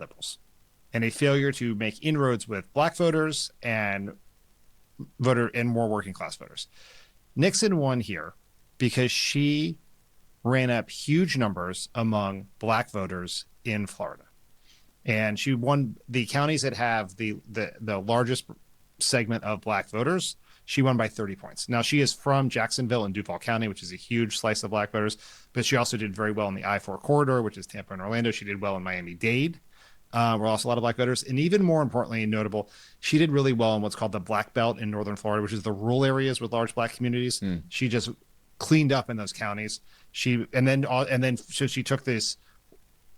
liberals, and a failure to make inroads with black voters and more working class voters. Nixon won here because she ran up huge numbers among black voters in Florida. And she won the counties that have the largest segment of black voters. She won by 30 points. Now, she is from Jacksonville and Duval County, which is a huge slice of black voters, but she also did very well in the I-4 corridor, which is Tampa and Orlando. She did well in Miami-Dade, where also a lot of black voters. And even more importantly and notable, she did really well in what's called the Black Belt in northern Florida, which is the rural areas with large black communities. She just cleaned up in those counties. So she took this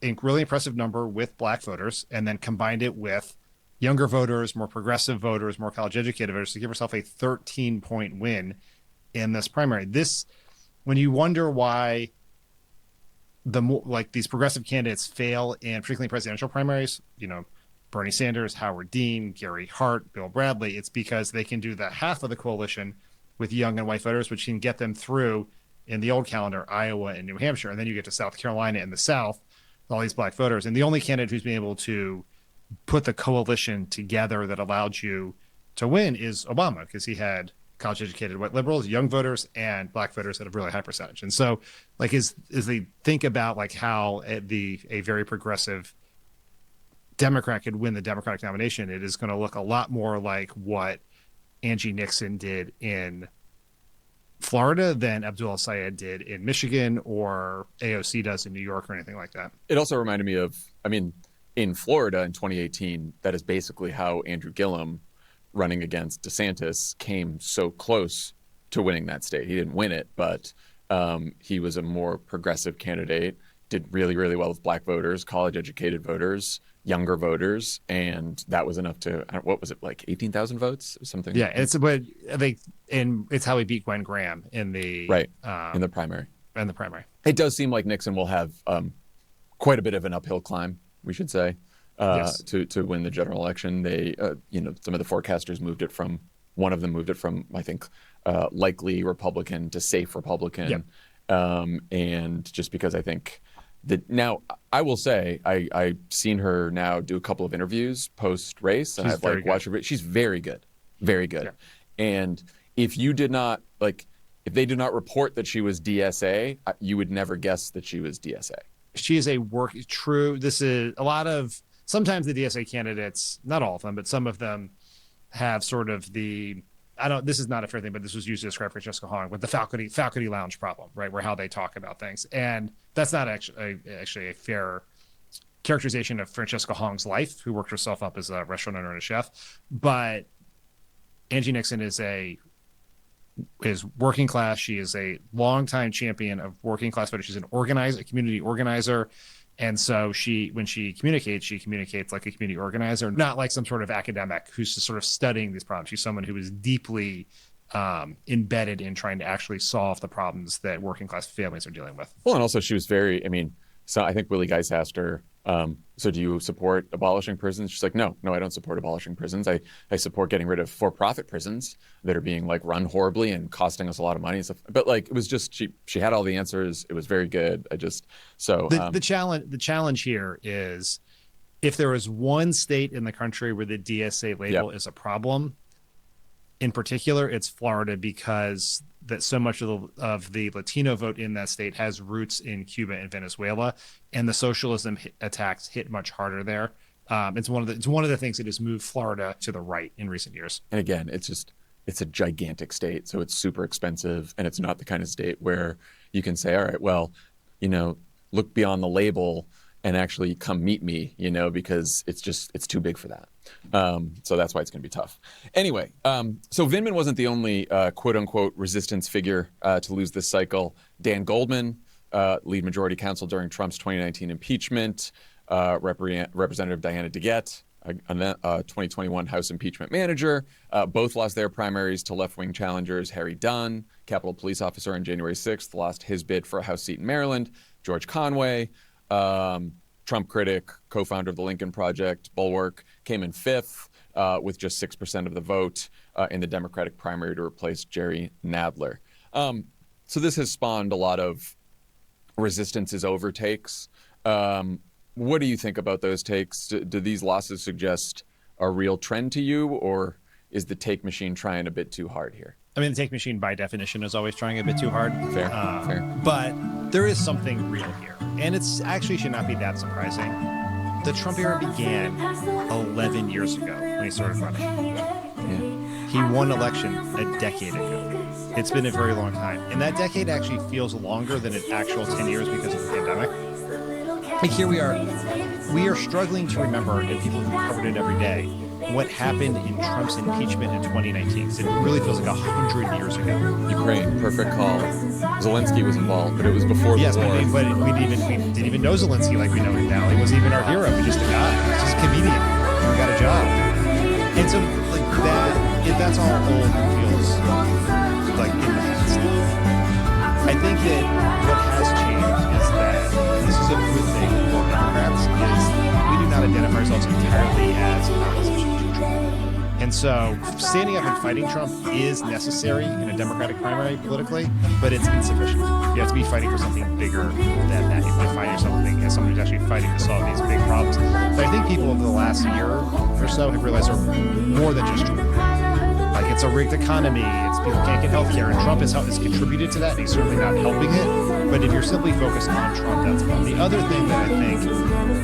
really impressive number with black voters and then combined it with younger voters, more progressive voters, more college educated voters to give herself a 13-point win in this primary. When you wonder why these progressive candidates fail in particularly presidential primaries, Bernie Sanders, Howard Dean, Gary Hart, Bill Bradley, it's because they can do the half of the coalition with young and white voters, which can get them through in the old calendar, Iowa and New Hampshire. And then you get to South Carolina and the South, all these black voters. And the only candidate who's been able to put the coalition together that allowed you to win is Obama, because he had college educated white liberals, young voters, and black voters at a really high percentage. And so as they think about how a very progressive Democrat could win the Democratic nomination, it is going to look a lot more like what Angie Nixon did in Florida than Abdul Sayed did in Michigan or AOC does in New York or anything like that. It also reminded me of, in Florida in 2018, that is basically how Andrew Gillum running against DeSantis came so close to winning that state. He didn't win it, but he was a more progressive candidate, did really, really well with black voters, college educated voters, younger voters, and that was enough to, what was it, 18,000 votes or something? Yeah, it's how he beat Gwen Graham in the in the primary. In the primary, it does seem like Nixon will have quite a bit of an uphill climb, we should say, yes, to win the general election. They, some of the forecasters one of them moved it from, I think, likely Republican to safe Republican, and just because I think. Now, I will say, I've seen her now do a couple of interviews post-race, and I've watched her. She's very good, very good. Yeah. And if you did not, if they did not report that she was DSA, you would never guess that she was DSA. She is this is a lot of, sometimes the DSA candidates, not all of them, but some of them have sort of this is not a fair thing, but this was used to describe Francesca Hong with the faculty lounge problem, right? Where how they talk about things. And that's not actually a fair characterization of Francesca Hong's life, who worked herself up as a restaurant owner and a chef. But Angie Nixon is working class. She is a longtime champion of working class voters. She's a community organizer. And so when she communicates like a community organizer, not like some sort of academic who's just sort of studying these problems. She's someone who is deeply embedded in trying to actually solve the problems that working class families are dealing with. Well, and also she was very, so I think Willie Geist asked her, so do you support abolishing prisons? She's like, no, I don't support abolishing prisons. I support getting rid of for-profit prisons that are being run horribly and costing us a lot of money and stuff. But it was just, she had all the answers. It was very good. The challenge here is, if there is one state in the country where the DSA label is a problem, in particular, it's Florida, because that so much of the Latino vote in that state has roots in Cuba and Venezuela, and the socialism attacks hit much harder there. It's one of the things that has moved Florida to the right in recent years. And again, it's a gigantic state, so it's super expensive, and it's not the kind of state where you can say, all right, well, look beyond the label and actually come meet me, because it's too big for that. So that's why it's going to be tough. Anyway, so Vindman wasn't the only quote unquote resistance figure to lose this cycle. Dan Goldman, lead majority counsel during Trump's 2019 impeachment, Representative Diana DeGette, 2021 House impeachment manager, both lost their primaries to left-wing challengers. Harry Dunn, Capitol police officer on January 6th, lost his bid for a House seat in Maryland. George Conway, Trump critic, co-founder of the Lincoln Project, Bulwark, came in fifth with just 6% of the vote in the Democratic primary to replace Jerry Nadler. So this has spawned a lot of resistance's overtakes. What do you think about those takes? Do these losses suggest a real trend to you, or is the take machine trying a bit too hard here? I mean, the take machine by definition is always trying a bit too hard. Fair. But there is something real here. And it's actually should not be that surprising. The Trump era began 11 years ago when he started running. Yeah. He won election a decade ago. It's been a very long time. And that decade actually feels longer than an actual 10 years because of the pandemic. Like here we are struggling to remember, and people who covered it every day, what happened in Trump's impeachment in 2019. It really feels like 100 years ago. Ukraine, perfect call. Zelensky was involved, but it was before the war. Yes, but we didn't even know Zelensky like we know him now. He wasn't even our hero. He was just a guy. He was just a comedian who got a job. And so, like that, if that's all old and feels like in the past. I think that what has changed is that this is a good thing for Democrats is we do not identify ourselves entirely as opposition to Trump. And so standing up and fighting Trump is necessary in a Democratic primary politically, but it's insufficient. You have to be fighting for something bigger than that. You have to find yourself as someone who's actually fighting to solve these big problems. But I think people over the last year or so have realized they're more than just Trump. Like it's a rigged economy, it's people can't get health care, and Trump has contributed to that, and he's certainly not helping it. But if you're simply focused on Trump, that's fine. The other thing that I think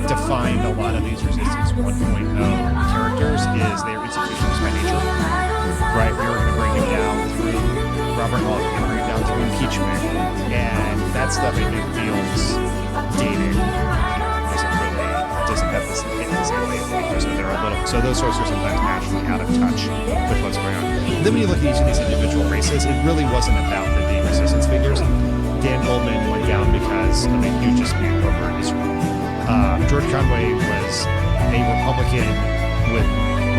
defined a lot of these Resistance 1.0 characters is they are institutions by nature. Right? We were going to bring him down through Robert Mueller, we were going to bring him down through impeachment, and that stuff I think feels dated. Doesn't have this hit the same way. So those sorts are sometimes naturally out of touch with what's going on. And then when you look at each of these individual races, it really wasn't about the deep resistance figures. Dan Goldman went down because of a huge dispute over Israel. George Conway was a Republican with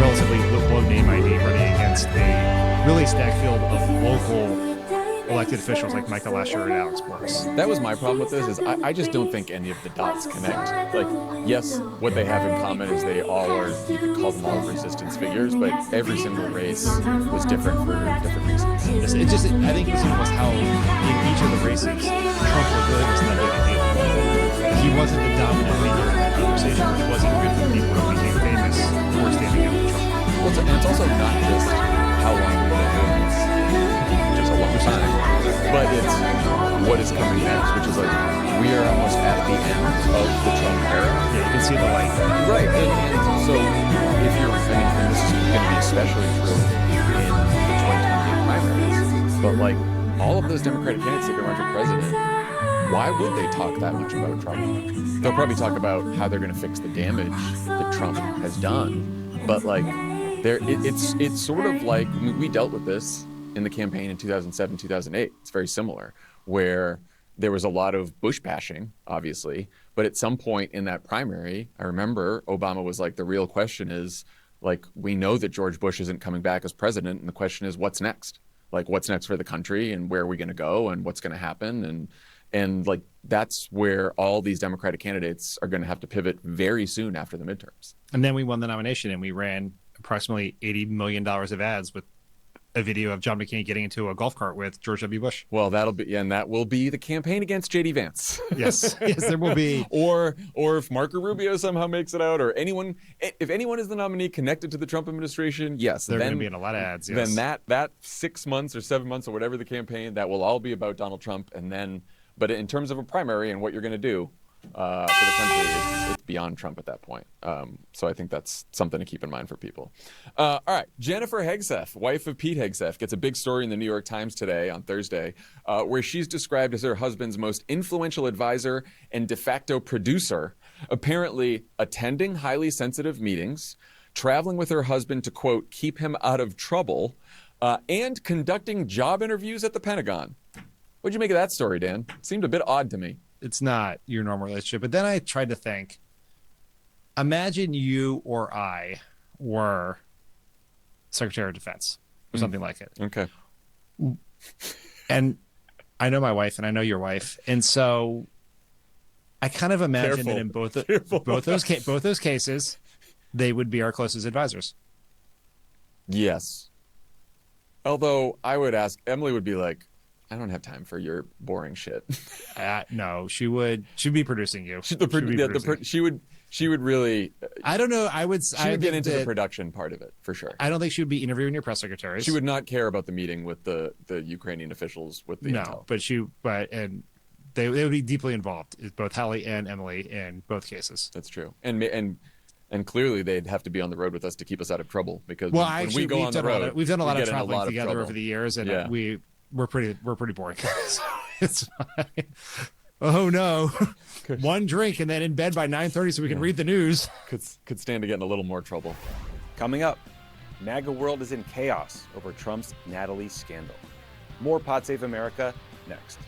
relatively low name ID running against a really stacked field of local elected officials like Michael Lasher and Alex Boris. That was my problem with this is I just don't think any of the dots connect. Like, yes, what they have in common is they all are, you could call them all resistance figures, but every single race was different for different reasons. I think it was how in each of the races, Trump really was nothing to deal with. He wasn't the dominant figure in that conversation, which wasn't good for people who became famous for standing up with Trump. Well, and it's also not just how long we've been doing this, just a long time, but it's what is coming next, which is like we are almost at the end of the Trump era. Yeah, you can see the light. Right, and so if you're, and this is going to be especially true in the 2028 primaries, but like all of those Democratic candidates that are running for president, why would they talk that much about Trump? They'll probably talk about how they're going to fix the damage that Trump has done, but like it's sort of like we dealt with this in the campaign in 2007, 2008. It's very similar, where there was a lot of Bush bashing, obviously, but at some point in that primary, I remember Obama was like, the real question is, like, we know that George Bush isn't coming back as president, and the question is, what's next? Like, what's next for the country, and where are we going to go, and what's going to happen? And like, that's where all these Democratic candidates are going to have to pivot very soon after the midterms. And then we won the nomination, and we ran approximately $80 million of ads with a video of John McCain getting into a golf cart with George W. Bush. Well, that will be the campaign against J.D. Vance. Yes, there will be. or if Marco Rubio somehow makes it out, or if anyone is the nominee connected to the Trump administration, yes, they're going to be in a lot of ads. Yes. Then that 6 months or 7 months or whatever the campaign, that will all be about Donald Trump. And then, but in terms of a primary and what you're going to do for the country, it's beyond Trump at that point. So I think that's something to keep in mind for people. All right, Jennifer Hegseth, wife of Pete Hegseth, gets a big story in the New York Times today on Thursday, where she's described as her husband's most influential advisor and de facto producer, apparently attending highly sensitive meetings, traveling with her husband to, quote, keep him out of trouble, and conducting job interviews at the Pentagon. What'd you make of that story, Dan? It seemed a bit odd to me. It's not your normal relationship. But then I tried to think, imagine you or I were Secretary of Defense or something like it. Okay. And I know my wife and I know your wife. And so I kind of imagine that in both those cases, they would be our closest advisors. Yes. Although I would ask, Emily would be like, I don't have time for your boring shit. No, she'd be producing you. She would really. I don't know. She would get into the production part of it for sure. I don't think she would be interviewing your press secretaries. She would not care about the meeting with the Ukrainian officials with the intel. But they would be deeply involved, both Hallie and Emily, in both cases. That's true. And clearly they'd have to be on the road with us to keep us out of trouble, because when we go on the road, we've done a lot of traveling together over the years, and yeah. we're pretty boring. So it's fine. Oh no, one drink and then in bed by 9:30 so we can read the news. Could stand to get in a little more trouble. Coming up, MAGA world is in chaos over Trump's Natalie scandal. More Pod Save America next.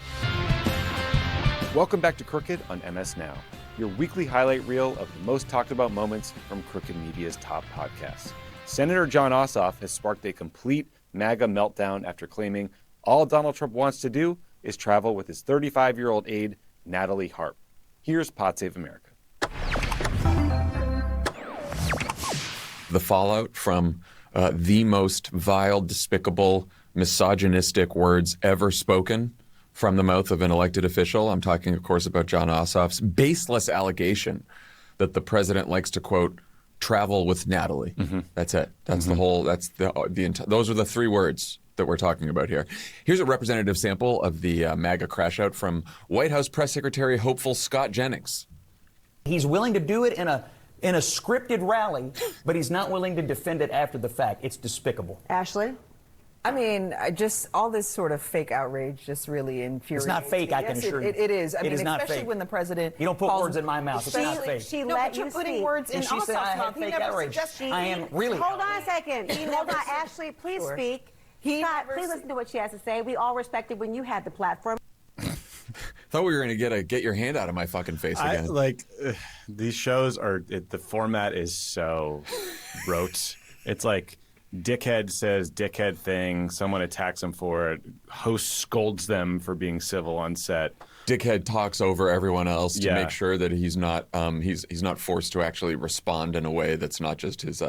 Welcome back to Crooked on MS Now, your weekly highlight reel of the most talked about moments from Crooked Media's top podcasts. Senator Jon Ossoff has sparked a complete MAGA meltdown after claiming all Donald Trump wants to do is travel with his 35-year-old aide, Natalie Harp. Here's Pod Save America. The fallout from the most vile, despicable, misogynistic words ever spoken from the mouth of an elected official. I'm talking, of course, about Jon Ossoff's baseless allegation that the president likes to, quote, travel with Natalie. Mm-hmm. That's it. That's the whole, that's those are the three words that we're talking about here. Here's a representative sample of the MAGA crash out from White House Press Secretary hopeful Scott Jennings. He's willing to do it in a scripted rally, but he's not willing to defend it after the fact. It's despicable. Ashley? I mean, just all this sort of fake outrage just really infuriates It's not fake, me. I can assure you. It is. I mean, is not especially fake. when the president You don't put words in my mouth. It's not fake. She No, let but you're you putting speak. words in And she said I Ossoff's had mouth. He fake never outrage. suggested I am really. Hold on a second. He Hold never on, said- Ashley, please Sure. speak. He Scott, never please said- listen to what she has to say. We all respected when you had the platform. Thought we were going to get your hand out of my fucking face again. These shows the format is so rote. It's like dickhead says dickhead thing, someone attacks him for it, host scolds them for being civil on set. Dickhead talks over everyone else to Yeah. make sure that he's not forced to actually respond in a way that's not just his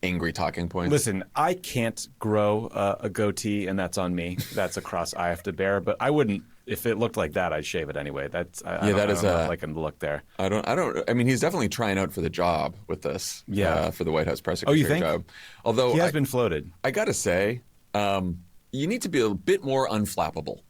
angry talking points. Listen, I can't grow a goatee, and that's on me. That's a cross I have to bear. But I wouldn't. If it looked like that, I'd shave it anyway. I don't like him to look there. I mean, he's definitely trying out for the job with this. Yeah. For the White House press secretary you think? job. Although He has been floated. I got to say, you need to be a bit more unflappable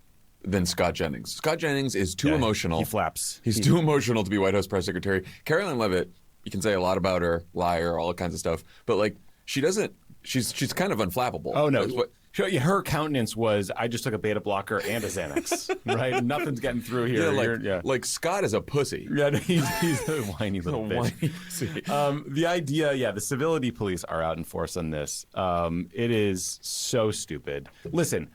than Scott Jennings. Scott Jennings is too emotional. He flaps. He's too emotional to be White House press secretary. Caroline Leavitt, you can say a lot about her, liar, all kinds of stuff, but like she doesn't. She's kind of unflappable. Oh no. Her countenance was, I just took a beta blocker and a Xanax, right? Nothing's getting through here. Like Scott is a pussy. Yeah, he's a whiny little bitch. Whiny pussy. The idea, the civility police are out in force on this. It is so stupid. Listen,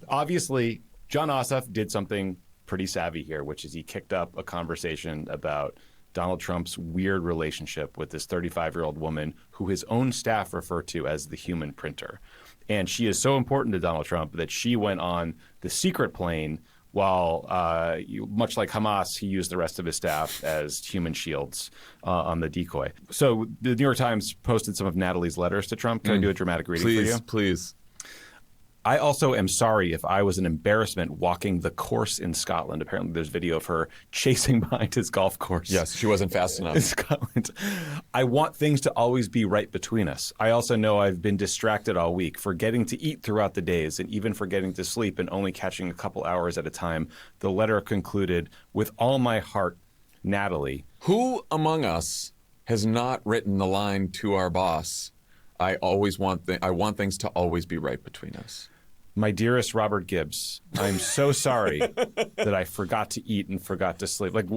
obviously, Jon Ossoff did something pretty savvy here, which is he kicked up a conversation about Donald Trump's weird relationship with this 35-year-old woman who his own staff refer to as the human printer. And she is so important to Donald Trump that she went on the secret plane while, much like Hamas, he used the rest of his staff as human shields on the decoy. So the New York Times posted some of Natalie's letters to Trump. Can I do a dramatic reading for you? Please. I also am sorry if I was an embarrassment walking the course in Scotland. Apparently there's video of her chasing behind his golf course. Yes, she wasn't fast enough. In Scotland. I want things to always be right between us. I also know I've been distracted all week, forgetting to eat throughout the days and even forgetting to sleep and only catching a couple hours at a time. The letter concluded, with all my heart, Natalie. Who among us has not written the line to our boss, I want things to always be right between us? My dearest Robert Gibbs, I'm so sorry that I forgot to eat and forgot to sleep. Like,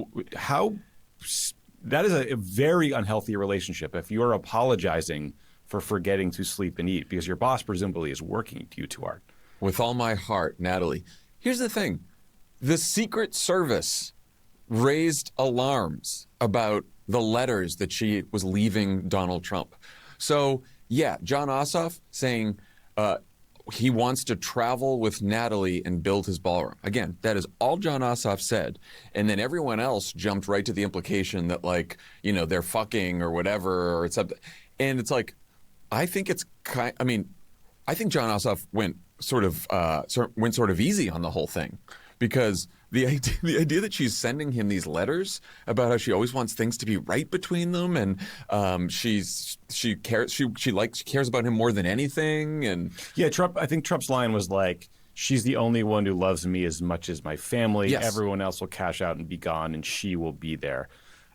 that is a very unhealthy relationship if you're apologizing for forgetting to sleep and eat because your boss presumably is working you too hard. With all my heart, Natalie. Here's the thing. The Secret Service raised alarms about the letters that she was leaving Donald Trump. So, yeah, Jon Ossoff saying he wants to travel with Natalie and build his ballroom. Again, that is all Jon Ossoff said. And then everyone else jumped right to the implication that, like, they're fucking or whatever, or it's something. And it's like, I think Jon Ossoff went went sort of easy on the whole thing, because the idea that she's sending him these letters about how she always wants things to be right between them, and she cares about him more than anything, and yeah, I think Trump's line was like, she's the only one who loves me as much as my family. Yes. Everyone else will cash out and be gone, and she will be there.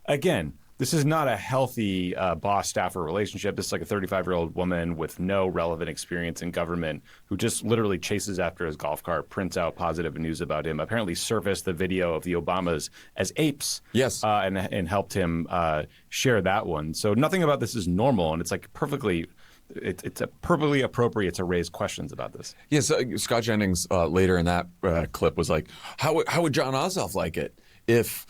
Again, this is not a healthy boss-staffer relationship. This is like a 35-year-old woman with no relevant experience in government who just literally chases after his golf cart, prints out positive news about him, apparently surfaced the video of the Obamas as apes, Yes. and helped him share that one. So nothing about this is normal, and it's like perfectly appropriate to raise questions about this. Yes, Scott Jennings later in that clip was like, how would John Ossoff like it if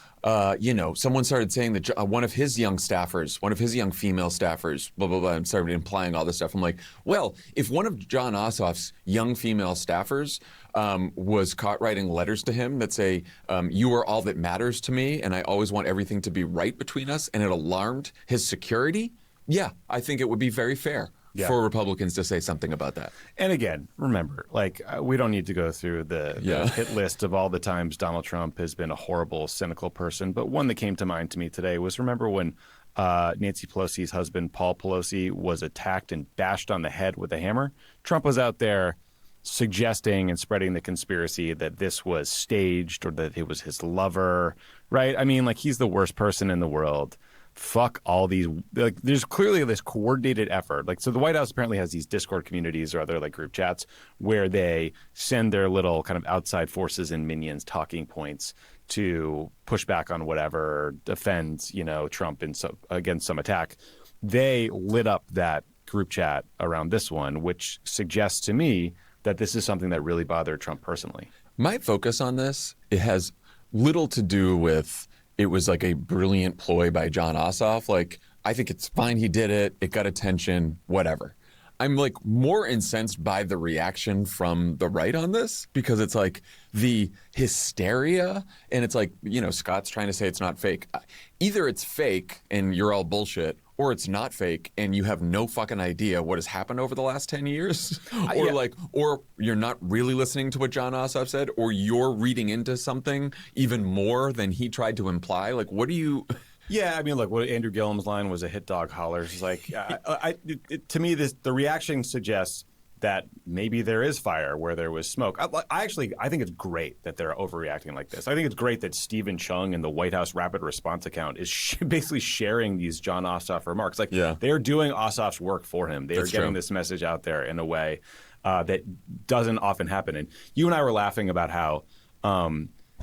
someone started saying that one of his young staffers, one of his young female staffers, blah, blah, blah, and started implying all this stuff. I'm like, well, if one of John Ossoff's young female staffers was caught writing letters to him that say, you are all that matters to me, and I always want everything to be right between us, and it alarmed his security, yeah, I think it would be very fair. Yeah. For Republicans to say something about that. And again, remember, we don't need to go through the hit list of all the times Donald Trump has been a horrible, cynical person. But one that came to mind to me today was, remember when Nancy Pelosi's husband, Paul Pelosi, was attacked and bashed on the head with a hammer? Trump was out there suggesting and spreading the conspiracy that this was staged or that it was his lover, right? I mean, he's the worst person in the world. Fuck all these. There's clearly this coordinated effort. So the White House apparently has these Discord communities or other group chats where they send their little kind of outside forces and minions talking points to push back on whatever defends, Trump against some attack. They lit up that group chat around this one, which suggests to me that this is something that really bothered Trump personally. My focus on this, it has little to do with it was a brilliant ploy by John Ossoff. I think it's fine he did it. It got attention, whatever. I'm more incensed by the reaction from the right on this, because it's the hysteria, and it's Scott's trying to say it's not fake. Either it's fake and you're all bullshit, or it's not fake and you have no fucking idea what has happened over the last 10 years. Or you're not really listening to what John Ossoff said, or you're reading into something even more than he tried to imply. What do you... Yeah, I mean, look, what Andrew Gillum's line was a hit dog holler. It's to me, the reaction suggests that maybe there is fire where there was smoke. I think it's great that they're overreacting like this. I think it's great that Stephen Chung in the White House Rapid Response account is basically sharing these John Ossoff remarks. They're doing Ossoff's work for him. They are getting this message out there in a way that doesn't often happen. And you and I were laughing about how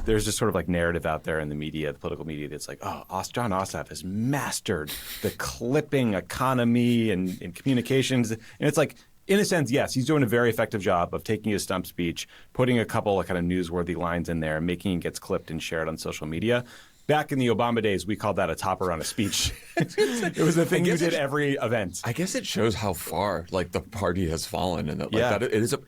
there's this sort of narrative out there in the media, the political media, that's John Ossoff has mastered the clipping economy and communications. And it's in a sense, yes, he's doing a very effective job of taking his stump speech, putting a couple of kind of newsworthy lines in there, making it gets clipped and shared on social media. Back in the Obama days, we called that a topper on a speech. It was the thing you did every event. I guess it shows how far the party has fallen, and that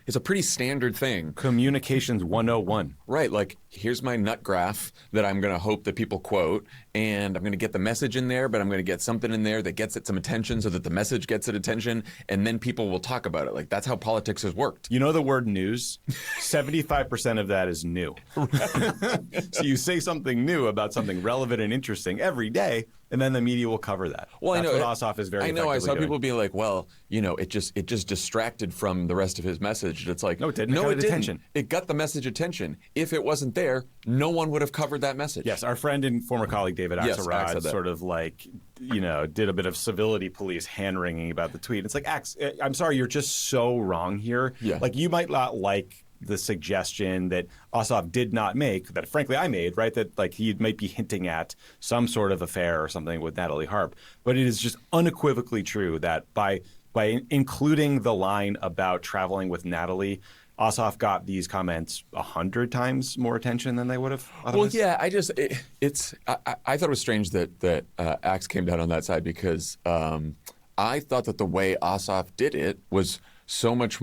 it's a pretty standard thing. Communications 101. Right, here's my nut graph that I'm going to hope that people quote, and I'm going to get the message in there, but I'm going to get something in there that gets it some attention so that the message gets it attention, and then people will talk about it. That's how politics has worked. You know the word news? 75% of that is new. So you say something new about something relevant and interesting every day, and then the media will cover that. Well, that's what Ossoff is very effectively I saw doing. people be it just distracted from the rest of his message. It's no, it didn't. It didn't. It got the message attention. If it wasn't there, no one would have covered that message. Yes, our friend and former colleague David Axelrod sort of did a bit of civility police hand-wringing about the tweet. It's Ax, I'm sorry, you're just so wrong here. Yeah. You might not like the suggestion that Ossoff did not make, that frankly I made, right? That he might be hinting at some sort of affair or something with Natalie Harp. But it is just unequivocally true that by including the line about traveling with Natalie, Ossoff got these comments 100 times more attention than they would have otherwise. Well, yeah, I thought it was strange that Axe came down on that side, because I thought that the way Ossoff did it was so much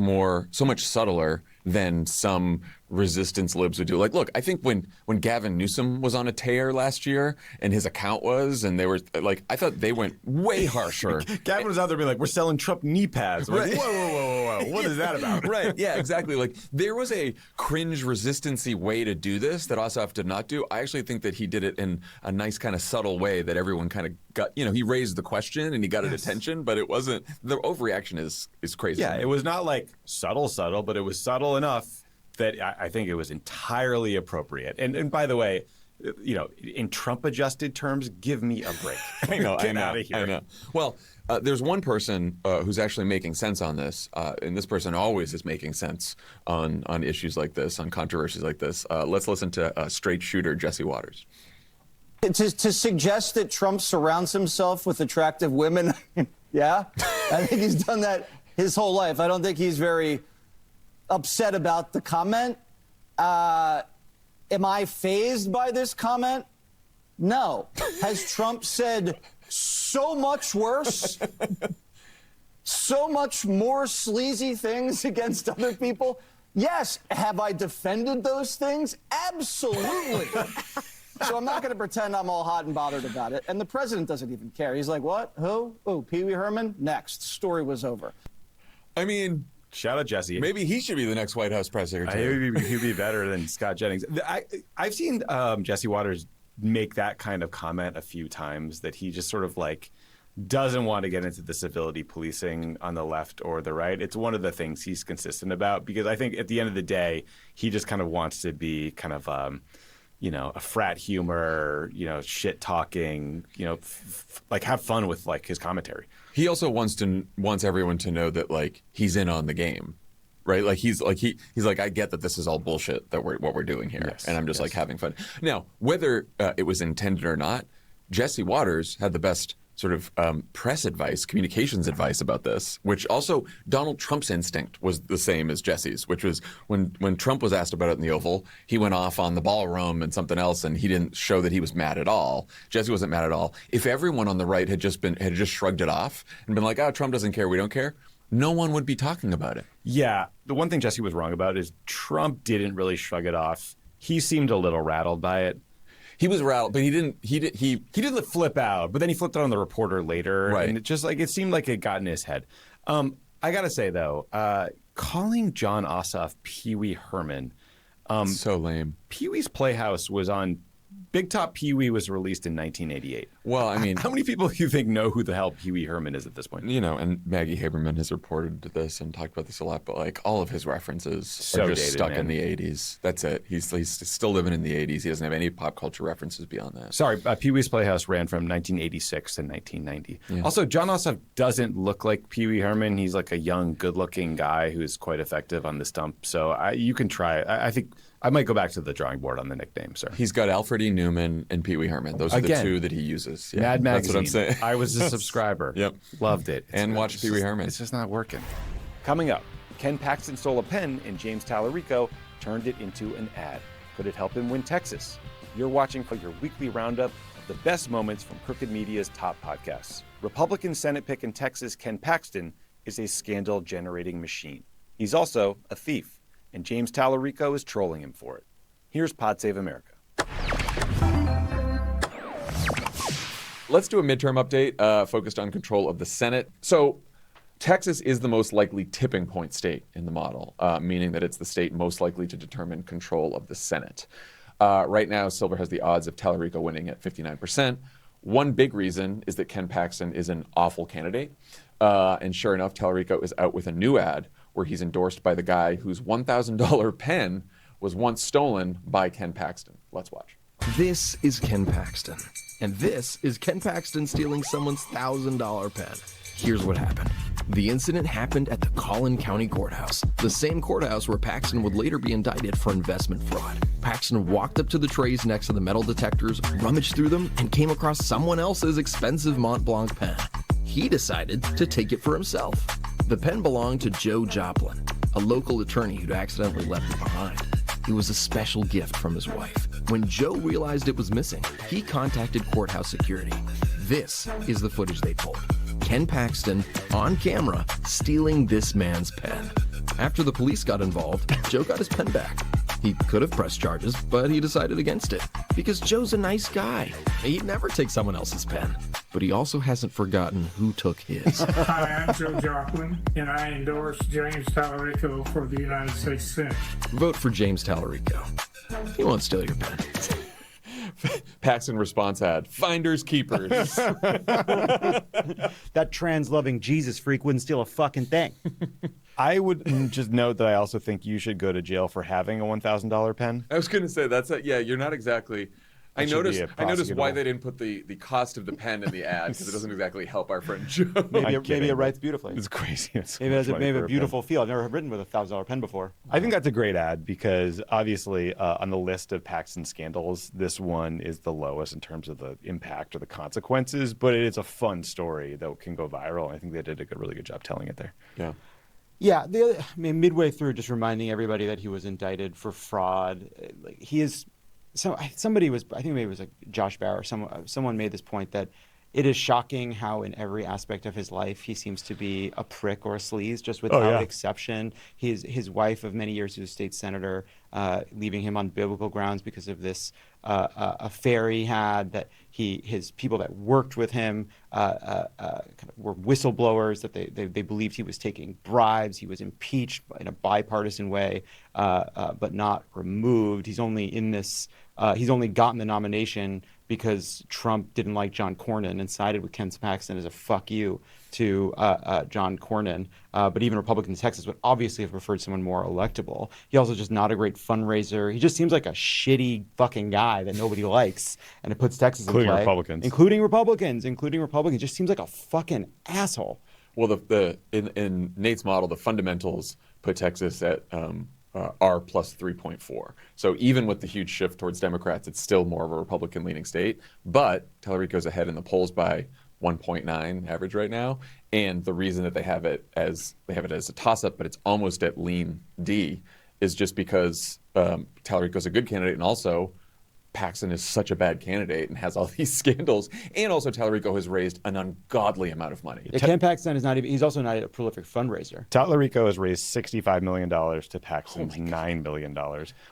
subtler than some resistance libs would do. Like, look, I think when Gavin Newsom was on a tear last year and his account was, and they were like, I thought they went way harsher. Gavin was out there being like, we're selling Trump knee pads. We're like, whoa. What is that about? Right. Yeah, exactly. Like, there was a cringe resistancy way to do this that Ossoff did not do. I actually think that he did it in a nice kind of subtle way that everyone kind of got, he raised the question and he got attention, but it wasn't, the overreaction is crazy. Yeah, it was not like subtle, but it was subtle enough that I think it was entirely appropriate. And by the way, in Trump-adjusted terms, give me a break. I know. Get out of here. I know. Well, there's one person who's actually making sense on this, and this person always is making sense on issues like this, on controversies like this. Let's listen to straight shooter Jesse Waters. To suggest that Trump surrounds himself with attractive women, yeah, I think he's done that his whole life. I don't think he's very upset about the comment. Am I fazed by this comment? No. Has Trump said so much worse, so much more sleazy things against other people? Yes. Have I defended those things? Absolutely. So I'm not going to pretend I'm all hot and bothered about it. And the president doesn't even care. He's like, what? Who? Oh, Pee Wee Herman? Next. Story was over. I mean, shout out Jesse. Maybe he should be the next White House press secretary. He'd be better than Scott Jennings. I've seen Jesse Waters make that kind of comment a few times, that he just sort of like doesn't want to get into the civility policing on the left or the right. It's one of the things he's consistent about, because I think at the end of the day, he just kind of wants to be kind of a frat humor, shit talking, like have fun with like his commentary. He also wants everyone to know that like he's in on the game, right? Like he's like, I get that this is all bullshit that what we're doing here, and I'm just like having fun. Now, whether it was intended or not, Jesse Waters had the best sort of press advice, communications advice about this, which also Donald Trump's instinct was the same as Jesse's, which was when Trump was asked about it in the Oval, he went off on the ballroom and something else, and he didn't show that he was mad at all. Jesse wasn't mad at all. If everyone on the right had just shrugged it off and been like, oh, Trump doesn't care, we don't care, no one would be talking about it. Yeah. The one thing Jesse was wrong about is Trump didn't really shrug it off. He seemed a little rattled by it. He was rattled, but he didn't flip out, but then he flipped out on the reporter later. Right. And it seemed like it got in his head. I got to say, though, calling John Ossoff Pee Wee Herman. So lame. Pee Wee's Playhouse was on. Big Top Pee Wee was released in 1988. Well, I mean, how many people do you think know who the hell Pee Wee Herman is at this point? And Maggie Haberman has reported this and talked about this a lot, but like all of his references are just dated, stuck man. In the 80s. That's it. He's still living in the 80s. He doesn't have any pop culture references beyond that. Sorry, Pee Wee's Playhouse ran from 1986 to 1990. Yeah. Also, John Ossoff doesn't look like Pee Wee Herman. He's like a young, good-looking guy who's quite effective on the stump. So you can try. I think I might go back to the drawing board on the nickname, sir. He's got Alfred E. Newman and Pee Wee Herman. Those are the two that he uses. Yeah, Mad Magazine. That's what I'm saying. I was a subscriber. Yep. Loved it. And watched Pee Wee Herman. It's just not working. Coming up, Ken Paxton stole a pen and James Tallarico turned it into an ad. Could it help him win Texas? You're watching for your weekly roundup of the best moments from Crooked Media's top podcasts. Republican Senate pick in Texas, Ken Paxton, is a scandal-generating machine. He's also a thief, and James Tallarico is trolling him for it. Here's Pod Save America. Let's do a midterm update focused on control of the Senate. So Texas is the most likely tipping point state in the model, meaning that it's the state most likely to determine control of the Senate. Right now, Silver has the odds of Tallarico winning at 59%. One big reason is that Ken Paxton is an awful candidate. And sure enough, Tallarico is out with a new ad where he's endorsed by the guy whose $1,000 pen was once stolen by Ken Paxton. Let's watch. This is Ken Paxton. And this is Ken Paxton stealing someone's $1,000 pen. Here's what happened. The incident happened at the Collin County Courthouse, the same courthouse where Paxton would later be indicted for investment fraud. Paxton walked up to the trays next to the metal detectors, rummaged through them, and came across someone else's expensive Mont Blanc pen. He decided to take it for himself. The pen belonged to Joe Joplin, a local attorney who'd accidentally left it behind. It was a special gift from his wife. When Joe realized it was missing, he contacted courthouse security. This is the footage they pulled. Ken Paxton, on camera, stealing this man's pen. After the police got involved, Joe got his pen back. He could have pressed charges, but he decided against it. Because Joe's a nice guy. He'd never take someone else's pen. But he also hasn't forgotten who took his. Hi, I'm Joe Joplin, and I endorse James Tallarico for the United States Senate. Vote for James Tallarico. He won't steal your pen. Paxton response ad, finders keepers. That trans-loving Jesus freak wouldn't steal a fucking thing. I would just note that I also think you should go to jail for having a $1,000 pen. I was going to say, you're not exactly... I noticed why they didn't put the cost of the pen in the ad, because it doesn't exactly help our friend Joe. Maybe it writes beautifully. It's crazy. It's maybe it has a beautiful feel. I've never written with a $1,000 pen before. I think that's a great ad because obviously on the list of Paxton scandals, this one is the lowest in terms of the impact or the consequences, but it is a fun story that can go viral. I think they did a really good job telling it there. Yeah. Yeah, midway through, just reminding everybody that he was indicted for fraud. He is... So somebody was, I think maybe it was like Josh Barr, someone made this point that it is shocking how in every aspect of his life he seems to be a prick or a sleaze, just without exception. His wife of many years, who's a state senator, leaving him on biblical grounds because of this affair he had, that his people that worked with him kind of were whistleblowers, that they believed he was taking bribes. He was impeached in a bipartisan way, but not removed. He's only in this. He's only gotten the nomination because Trump didn't like John Cornyn and sided with Ken Paxton as a fuck you to John Cornyn. But even Republicans in Texas would obviously have preferred someone more electable. He also just not a great fundraiser. He just seems like a shitty fucking guy that nobody likes, and it puts Texas in play. Including Republicans. Just seems like a fucking asshole. Well, in Nate's model, the fundamentals put Texas at R plus 3.4. So even with the huge shift towards Democrats, it's still more of a Republican-leaning state. But Tallarico's ahead in the polls by 1.9 average right now. And the reason that they have it as a toss-up, but it's almost at lean D, is just because Tallarico's a good candidate, and also Paxton is such a bad candidate and has all these scandals, and also Tallarico has raised an ungodly amount of money. Yeah, Ken Paxton is he's also not a prolific fundraiser. Tallarico has raised $65 million to Paxton's $9 billion.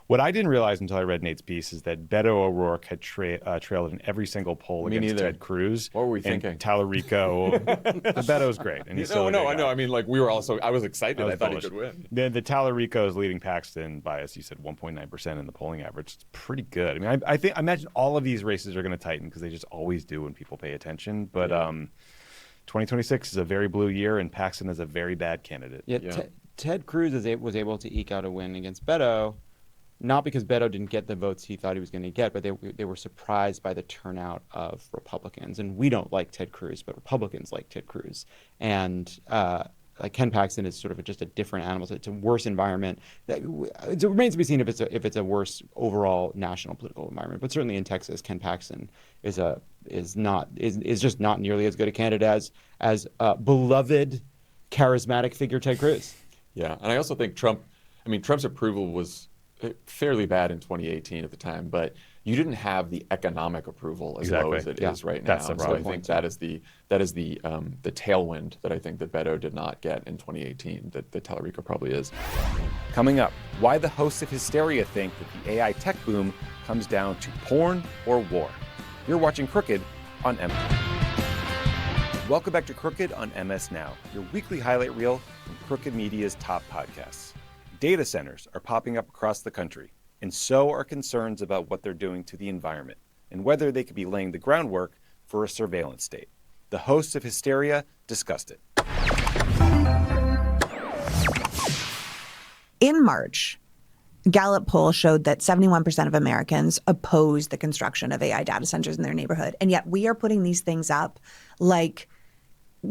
What I didn't realize until I read Nate's piece is that Beto O'Rourke had trailed in every single poll against Ted Cruz. What were we thinking? Tallarico, Beto's great. And he's still I know. I mean, like, I was excited. I thought he could win. The Tallarico is leading Paxton by, as you said, 1.9% in the polling average. It's pretty good. I mean, I imagine all of these races are going to tighten because they just always do when people pay attention. But 2026 is a very blue year, and Paxton is a very bad candidate. Ted Cruz was able to eke out a win against Beto, not because Beto didn't get the votes he thought he was going to get, but they were surprised by the turnout of Republicans. And we don't like Ted Cruz, but Republicans like Ted Cruz. And like Ken Paxton is sort of just a different animal. It's a worse environment. It remains to be seen if it's a worse overall national political environment. But certainly in Texas, Ken Paxton is just not nearly as good a candidate as beloved, charismatic figure Ted Cruz. Yeah, and I also think Trump's approval was fairly bad in 2018 at the time, but you didn't have the economic approval as low as it is right now. That's the problem. So I think that is the tailwind that I think that Beto did not get in 2018 that Tallarico probably is. Coming up, why the hosts of Hysteria think that the AI tech boom comes down to porn or war. You're watching Crooked on MS. Welcome back to Crooked on MS Now, your weekly highlight reel from Crooked Media's top podcasts. Data centers are popping up across the country, and so are concerns about what they're doing to the environment and whether they could be laying the groundwork for a surveillance state. The hosts of Hysteria discussed it. In March, Gallup poll showed that 71% of Americans oppose the construction of AI data centers in their neighborhood. And yet we are putting these things up like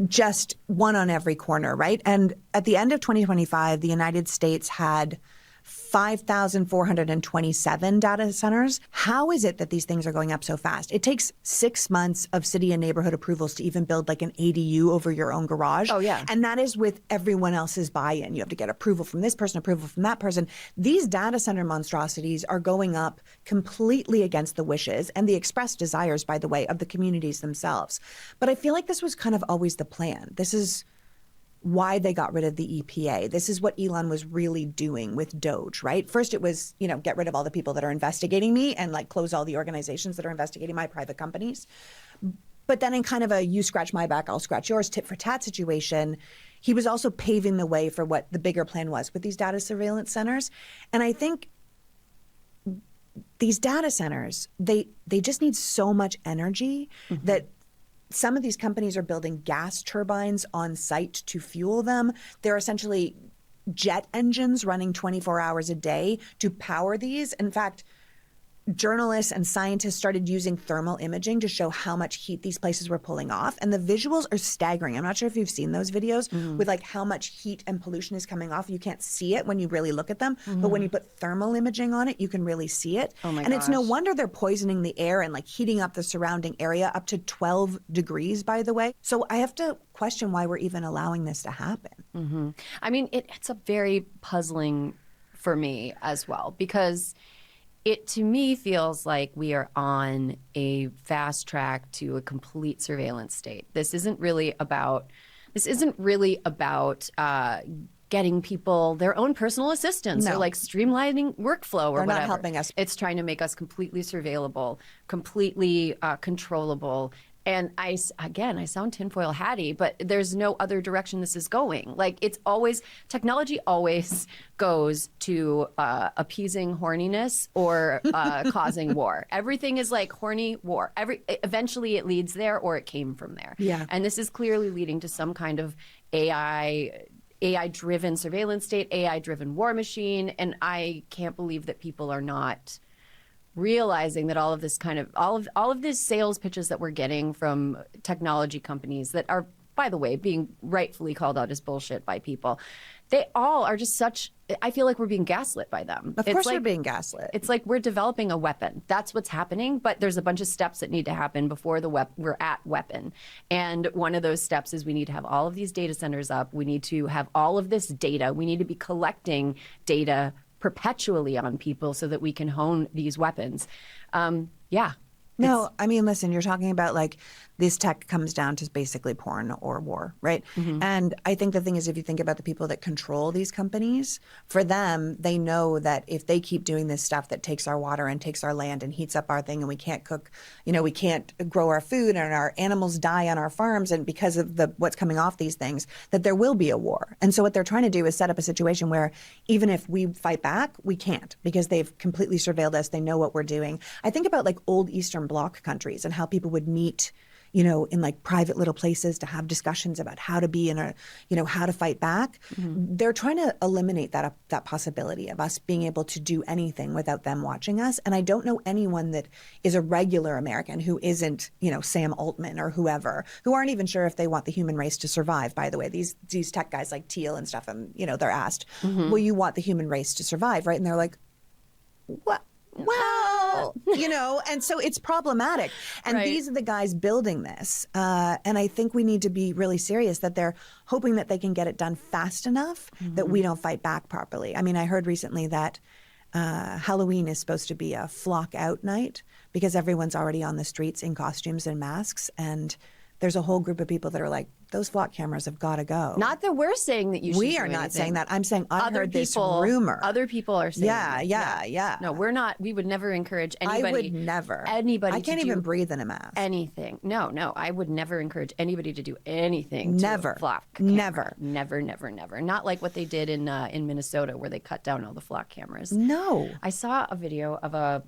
just one on every corner, right? And at the end of 2025, the United States had 5,427 data centers. How is it that these things are going up so fast? It takes 6 months of city and neighborhood approvals to even build like an ADU over your own garage. Oh, yeah. And that is with everyone else's buy-in. You have to get approval from this person, approval from that person. These data center monstrosities are going up completely against the wishes and the expressed desires, by the way, of the communities themselves. But I feel like this was kind of always the plan. This is why they got rid of the EPA. This is what Elon was really doing with Doge, right? First it was, get rid of all the people that are investigating me and like close all the organizations that are investigating my private companies. But then in kind of a you scratch my back, I'll scratch yours, tit for tat situation, he was also paving the way for what the bigger plan was with these data surveillance centers. And I think these data centers, they just need so much energy that some of these companies are building gas turbines on site to fuel them. They're essentially jet engines running 24 hours a day to power these. In fact, journalists and scientists started using thermal imaging to show how much heat these places were pulling off. And the visuals are staggering. I'm not sure if you've seen those videos with like how much heat and pollution is coming off. You can't see it when you really look at them. But when you put thermal imaging on it, you can really see it. Oh my and it's no gosh. wonder they're poisoning the air and like heating up the surrounding area up to 12 degrees, by the way. So I have to question why we're even allowing this to happen. I mean, it's a very puzzling for me as well, because it to me feels like we are on a fast track to a complete surveillance state. This isn't really about getting people their own personal assistants or like streamlining workflow or They're whatever. not helping us. It's trying to make us completely surveillable, completely controllable. And I sound tinfoil hatty, but there's no other direction this is going. Like technology always goes to appeasing horniness or causing war. Everything is like horny war. Eventually it leads there or it came from there. Yeah. And this is clearly leading to some kind of AI-driven surveillance state, AI-driven war machine. And I can't believe that people are not realizing that all of this all of these sales pitches that we're getting from technology companies that are, by the way, being rightfully called out as bullshit by people, they all are just I feel like we're being gaslit by them. Of course we're being gaslit. It's like we're developing a weapon. That's what's happening, but there's a bunch of steps that need to happen before we're at weapon. And one of those steps is we need to have all of these data centers up. We need to have all of this data. We need to be collecting data perpetually on people so that we can hone these weapons. No, I mean, listen, you're talking about like this tech comes down to basically porn or war, right? And I think the thing is, if you think about the people that control these companies, for them, they know that if they keep doing this stuff that takes our water and takes our land and heats up our thing and we can't cook, we can't grow our food and our animals die on our farms and because of what's coming off these things, that there will be a war. And so what they're trying to do is set up a situation where even if we fight back, we can't because they've completely surveilled us. They know what we're doing. I think about like old Eastern Bloc countries and how people would meet in like private little places to have discussions about how to be how to fight back. They're trying to eliminate that possibility of us being able to do anything without them watching us. And I don't know anyone that is a regular American who isn't, Sam Altman or whoever, who aren't even sure if they want the human race to survive, by the way. These tech guys like Thiel and stuff, and, they're asked, will you want the human race to survive, right? And they're like, what? Well, and so it's problematic. And these are the guys building this. And I think we need to be really serious that they're hoping that they can get it done fast enough that we don't fight back properly. I mean, I heard recently that Halloween is supposed to be a flock out night because everyone's already on the streets in costumes and masks. And there's a whole group of people that are like, those flock cameras have got to go. Not that we're saying that you should. We are not saying that. I'm saying I heard this rumor. Other people are saying Yeah. No, we're not. We would never encourage anybody. I would never. Anybody. I can't even breathe in a mask. Anything. No. I would never encourage anybody to do anything. Never. To a flock camera. Never. Not like what they did in Minnesota where they cut down all the flock cameras. No. I saw a video of a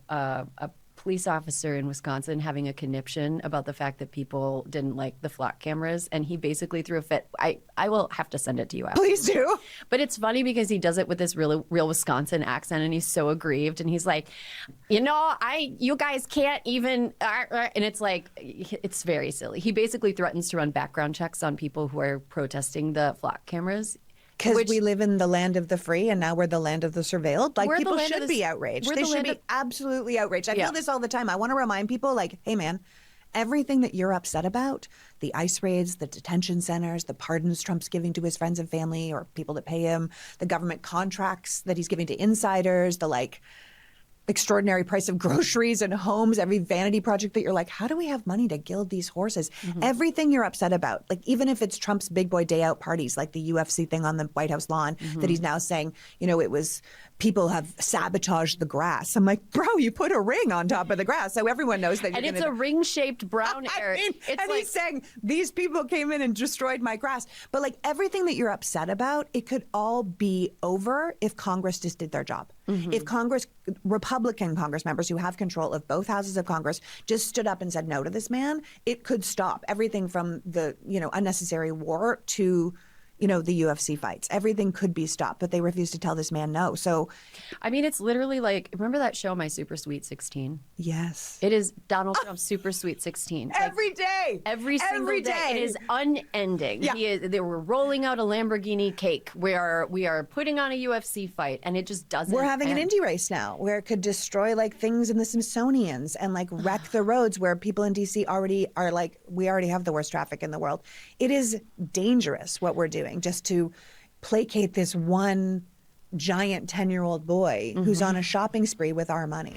police officer in Wisconsin having a conniption about the fact that people didn't like the flock cameras, and he basically threw a fit. I will have to send it to you after. Please do. But it's funny because he does it with this real Wisconsin accent, and he's so aggrieved, and he's like, you guys can't even, and it's like, it's very silly. He basically threatens to run background checks on people who are protesting the flock cameras. Because we live in the land of the free and now we're the land of the surveilled. Like, people should be outraged. They should be absolutely outraged. I feel this all the time. I want to remind people, like, hey, man, everything that you're upset about, the ICE raids, the detention centers, the pardons Trump's giving to his friends and family or people that pay him, the government contracts that he's giving to insiders, extraordinary price of groceries and homes, every vanity project that you're like, how do we have money to gild these horses? Everything you're upset about, like even if it's Trump's big boy day out parties, like the UFC thing on the White House lawn that he's now saying, it was people have sabotaged the grass. I'm like, bro, you put a ring on top of the grass, so everyone knows that. And it's a ring-shaped brown area. He's saying these people came in and destroyed my grass. But like everything that you're upset about, it could all be over if Congress just did their job. If Republican Congress members who have control of both houses of Congress just stood up and said no to this man, it could stop everything from the unnecessary war to the UFC fights. Everything could be stopped, but they refused to tell this man no. So, I mean, it's literally like, remember that show, My Super Sweet 16? Yes. It is Donald Trump's Super Sweet 16. Every day. Every single day. It is unending. Yeah. They were rolling out a Lamborghini cake. We are putting on a UFC fight, and it just doesn't We're having end. an indie race now where it could destroy like things in the Smithsonian's and like wreck the roads where people in DC already are like, we already have the worst traffic in the world. It is dangerous what we're doing just to placate this one giant 10-year-old boy who's on a shopping spree with our money.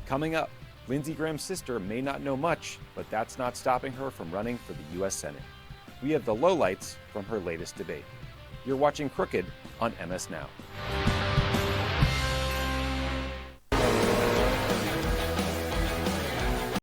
Coming up, Lindsey Graham's sister may not know much, but that's not stopping her from running for the U.S. Senate. We have the lowlights from her latest debate. You're watching Crooked on MS Now.